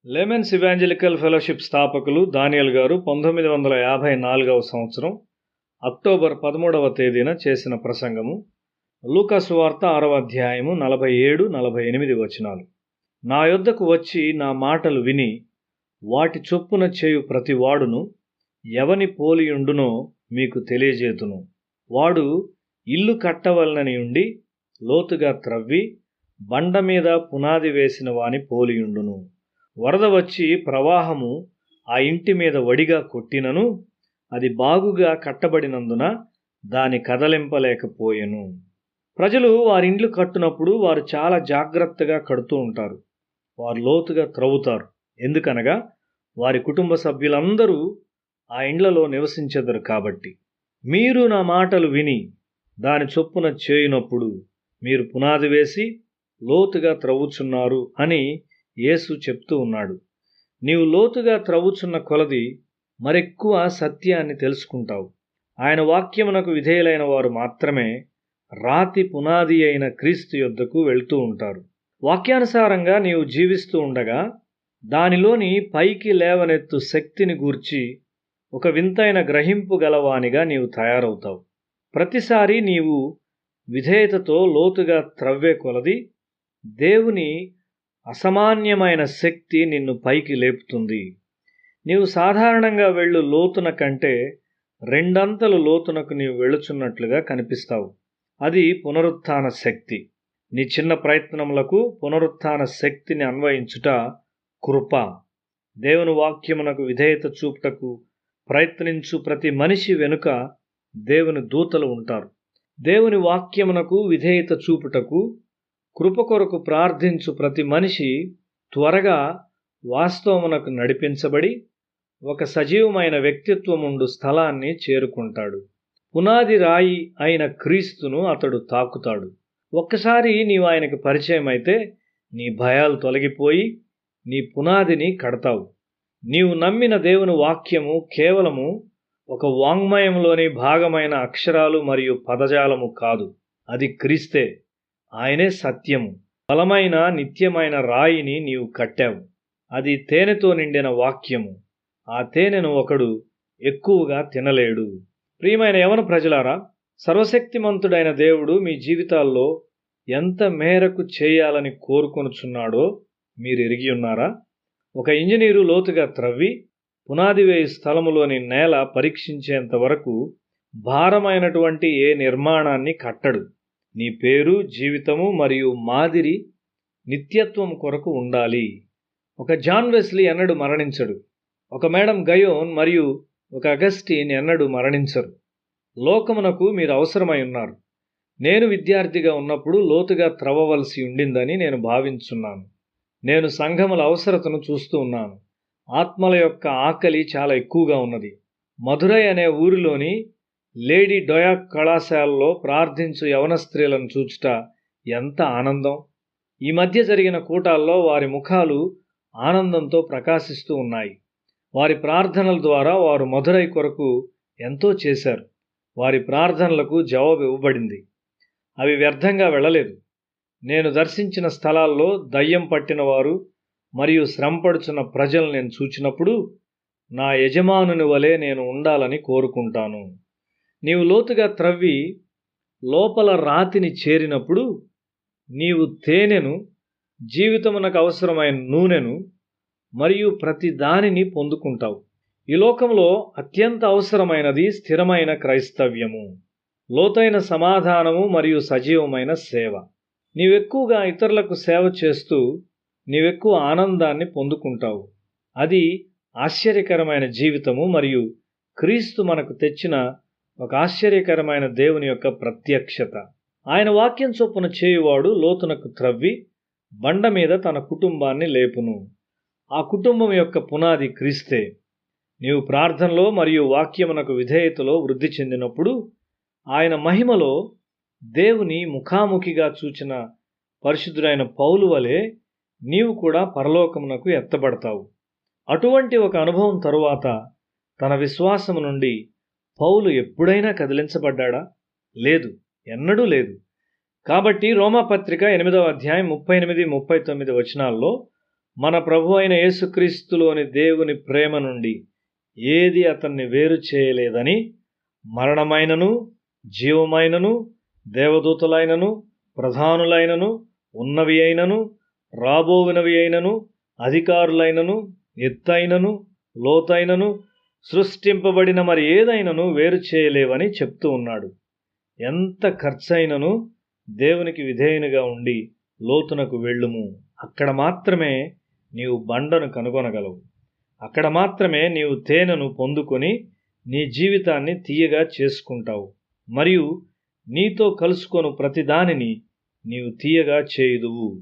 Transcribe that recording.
Lemons evangelical fellowship స్థాపకులు దానియేల్ గారు 1954వ సంవత్సరం అక్టోబర్ 13వ తేదీన చేసిన ప్రసంగము. లూకా సువార్త 6వ అధ్యాయము 47-48 వచనాలు. నా యొద్దకు వచ్చి నా మాటలు విని వాటి చొప్పున చేయు ప్రతి వాడును ఎవని పోలియుండునో మీకు తెలియజేతును. వాడు ఇల్లు కట్టవలనని ఉండి లోతుగా త్రవ్వి బండ మీద పునాది వేసిన వాని పోలియుండును. వరద వచ్చి ప్రవాహము ఆ ఇంటి మీద వడిగా కొట్టినను అది బాగుగా కట్టబడినందున దాని కదలింపలేకపోయెను. ప్రజలు వారిండ్లు కట్టునప్పుడు వారు చాలా జాగ్రత్తగా కడుతూ ఉంటారు. వారు లోతుగా త్రవ్వుతారు. ఎందుకనగా వారి కుటుంబ సభ్యులందరూ ఆ ఇండ్లలో నివసించెదరు కాబట్టి. మీరు నా మాటలు విని దాని చొప్పున చేయునప్పుడు మీరు పునాది వేసి లోతుగా త్రవ్వుచున్నారు అని యేసు చెప్తూ ఉన్నాడు. నీవు లోతుగా త్రవ్వుచున్న కొలది మరెక్కువ సత్యాన్ని తెలుసుకుంటావు. ఆయన వాక్యమునకు విధేయులైన వారు మాత్రమే రాతి పునాది అయిన క్రీస్తు యొద్దకు వెళ్తూ ఉంటారు. వాక్యానుసారంగా నీవు జీవిస్తూ ఉండగా దానిలోని పైకి లేవనెత్తు శక్తిని గూర్చి ఒక వింతైన గ్రహింపు గలవానిగా నీవు తయారవుతావు. ప్రతిసారి నీవు విధేయతతో లోతుగా త్రవ్వే కొలది దేవుని అసామాన్యమైన శక్తి నిన్ను పైకి లేపుతుంది. నీవు సాధారణంగా వెళ్ళు లోతున కంటే రెండంతలు లోతునకు నీవు వెళుచున్నట్లుగా కనిపిస్తావు. అది పునరుత్థాన శక్తి. నీ చిన్న ప్రయత్నములకు పునరుత్థాన శక్తిని అన్వయించుట కృప. దేవుని వాక్యమునకు విధేయత చూపుటకు ప్రయత్నించు ప్రతి మనిషి వెనుక దేవుని దూతలు ఉంటారు. దేవుని వాక్యమునకు విధేయత చూపుటకు కృప కొరకు ప్రార్థించు ప్రతి మనిషి త్వరగా వాస్తవమునకు నడిపించబడి ఒక సజీవమైన వ్యక్తిత్వముండు స్థలాన్ని చేరుకుంటాడు. పునాది రాయి అయిన క్రీస్తును అతడు తాకుతాడు. ఒక్కసారి నీవు ఆయనకు పరిచయం అయితే నీ భయాలు తొలగిపోయి నీ పునాదిని కడతావు. నీవు నమ్మిన దేవుని వాక్యము కేవలము ఒక వాంగ్మయంలోని భాగమైన అక్షరాలు మరియు పదజాలము కాదు. అది క్రీస్తే. ఆయనే సత్యము. బలమైన నిత్యమైన రాయిని నీవు కట్టావు. అది తేనెతో నిండిన వాక్యము. ఆ తేనెను ఒకడు ఎక్కువగా తినలేడు. ప్రియమైన యవన ప్రజలారా, సర్వశక్తిమంతుడైన దేవుడు మీ జీవితాల్లో ఎంత మేరకు చేయాలని కోరుకొనుచున్నాడో మీరు ఎరిగి ఉన్నారా? ఒక ఇంజనీరు లోతుగా త్రవ్వి పునాది వేయి స్థలములోని నేల పరీక్షించేంత వరకు భారమైనటువంటి ఏ నిర్మాణాన్ని కట్టడు. నీ పేరు, జీవితము మరియు మాదిరి నిత్యత్వం కొరకు ఉండాలి. ఒక జాన్ వెస్లీ ఎన్నడూ మరణించడు. ఒక మేడం గయోన్ మరియు ఒక అగస్టిన్ ఎన్నడూ మరణించరు. లోకమునకు మీరు అవసరమై ఉన్నారు. నేను విద్యార్థిగా ఉన్నప్పుడు లోతుగా త్రవ్వవలసి ఉండిందని నేను భావించున్నాను. నేను సంఘముల అవసరతను చూస్తూ ఉన్నాను. ఆత్మల యొక్క ఆకలి చాలా ఎక్కువగా ఉన్నది. మధురై అనే ఊరిలోని లేడీ డొయాక్ కళాశాలలో ప్రార్థించు యవన స్త్రీలను చూచుట ఎంత ఆనందం! ఈ మధ్య జరిగిన కూటాల్లో వారి ముఖాలు ఆనందంతో ప్రకాశిస్తూ ఉన్నాయి. వారి ప్రార్థనల ద్వారా వారు మధురై కొరకు ఎంతో చేశారు. వారి ప్రార్థనలకు జవాబు ఇవ్వబడింది. అవి వ్యర్థంగా వెళ్ళలేదు. నేను దర్శించిన స్థలాల్లో దయ్యం పట్టిన వారు మరియు శ్రమపడుచున్న ప్రజలు నేను చూచినప్పుడు నా యజమానుని వలె నేను ఉండాలని కోరుకుంటాను. నీవు లోతుగా త్రవ్వి లోపల రాతిని చేరినప్పుడు నీవు తేనెను, జీవితమునకు అవసరమైన నూనెను మరియు ప్రతి దానిని పొందుకుంటావు. ఈ లోకంలో అత్యంత అవసరమైనది స్థిరమైన క్రైస్తవ్యము, లోతైన సమాధానము మరియు సజీవమైన సేవ. నీవెక్కువగా ఇతరులకు సేవ చేస్తూ నీవెక్కువ ఆనందాన్ని పొందుకుంటావు. అది ఆశ్చర్యకరమైన జీవితము మరియు క్రీస్తు మనకు తెచ్చిన ఒక ఆశ్చర్యకరమైన దేవుని యొక్క ప్రత్యక్షత. ఆయన వాక్యం చొప్పున చేయువాడు లోతునకు త్రవ్వి బండ మీద తన కుటుంబాన్ని లేపును. ఆ కుటుంబం యొక్క పునాది క్రీస్తే. నీవు ప్రార్థనలో మరియు వాక్యమునకు విధేయతలో వృద్ధి చెందినప్పుడు ఆయన మహిమలో దేవుని ముఖాముఖిగా చూచిన పరిశుద్ధుడైన పౌలు వలె నీవు కూడా పరలోకమునకు ఎత్తబడతావు. అటువంటి ఒక అనుభవం తరువాత తన విశ్వాసము నుండి పౌలు ఎప్పుడైనా కదిలించబడ్డాడా? లేదు, ఎన్నడూ లేదు. కాబట్టి రోమాపత్రిక 8వ అధ్యాయం 38-39 వచనాల్లో మన ప్రభు అయిన యేసుక్రీస్తులోని దేవుని ప్రేమ నుండి ఏది అతన్ని వేరు చేయలేదని మరణమైనను, జీవమైనను, దేవదూతలైనను, ప్రధానులైనను, ఉన్నవి అయినను, రాబోవినవి అయినను, అధికారులైనను, ఎత్తైనను, లోతైనను, సృష్టింపబడిన మరి ఏదైనను వేరు చేయలేవని చెప్తూ ఉన్నాడు. ఎంత ఖర్చైనను దేవునికి విధేయునిగా ఉండి లోతునకు వెళ్ళుము. అక్కడ మాత్రమే నీవు బండను కనుగొనగలవు. అక్కడ మాత్రమే నీవు తేనెను పొందుకొని నీ జీవితాన్ని తీయగా చేసుకుంటావు. మరియు నీతో కలుసుకొను ప్రతిదానిని నీవు తీయగా చేయుదువు.